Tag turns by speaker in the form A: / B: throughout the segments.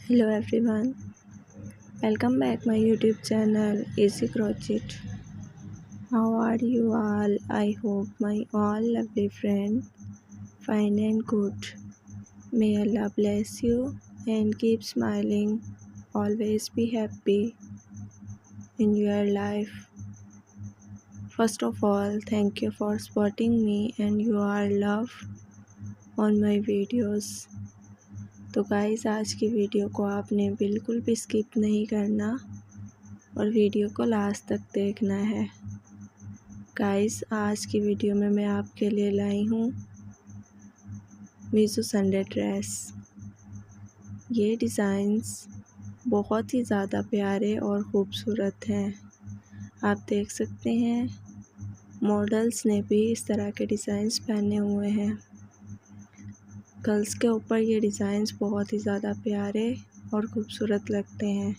A: Hello everyone, welcome back my YouTube channel Easy Crochet. How are you all? I hope my all lovely friend fine and good. May Allah bless you and keep smiling. Always be happy in your life. First of all, thank you for supporting me and your love on my videos. तो guys आज की video को आपने बिल्कुल भी skip नहीं करना और वीडियो को लास्ट तक देखना है। गाइस आज की वीडियो में मैं आपके लिए लाई हूँ मीशो संडे ड्रेस। ये डिज़ाइंस बहुत ही ज़्यादा प्यारे और ख़ूबसूरत हैं। आप देख सकते हैं मॉडल्स ने भी इस तरह के डिज़ाइंस पहने हुए हैं। गर्ल्स के ऊपर ये डिज़ाइंस बहुत ही ज़्यादा प्यारे और ख़ूबसूरत लगते हैं।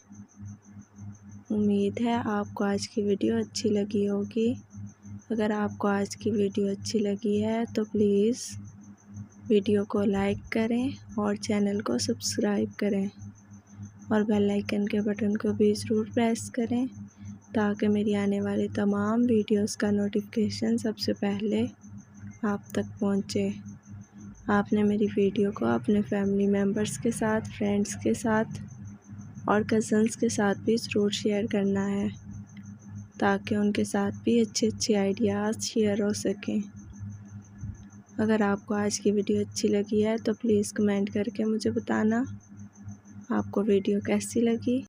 A: उम्मीद है आपको आज की वीडियो अच्छी लगी होगी। अगर आपको आज की वीडियो अच्छी लगी है तो प्लीज़ वीडियो को लाइक करें और चैनल को सब्सक्राइब करें और बेल आइकन के बटन को भी ज़रूर प्रेस करें ताकि मेरी आने वाली तमाम वीडियोस का नोटिफिकेशन सबसे पहले आप तक पहुंचे। आपने मेरी वीडियो को अपने फैमिली मेम्बर्स के साथ, फ्रेंड्स के साथ और कज़न्स के साथ भी ज़रूर शेयर करना है ताकि उनके साथ भी अच्छे आइडियाज़ शेयर हो सकें। अगर आपको आज की वीडियो अच्छी लगी है तो प्लीज़ कमेंट करके मुझे बताना आपको वीडियो कैसी लगी।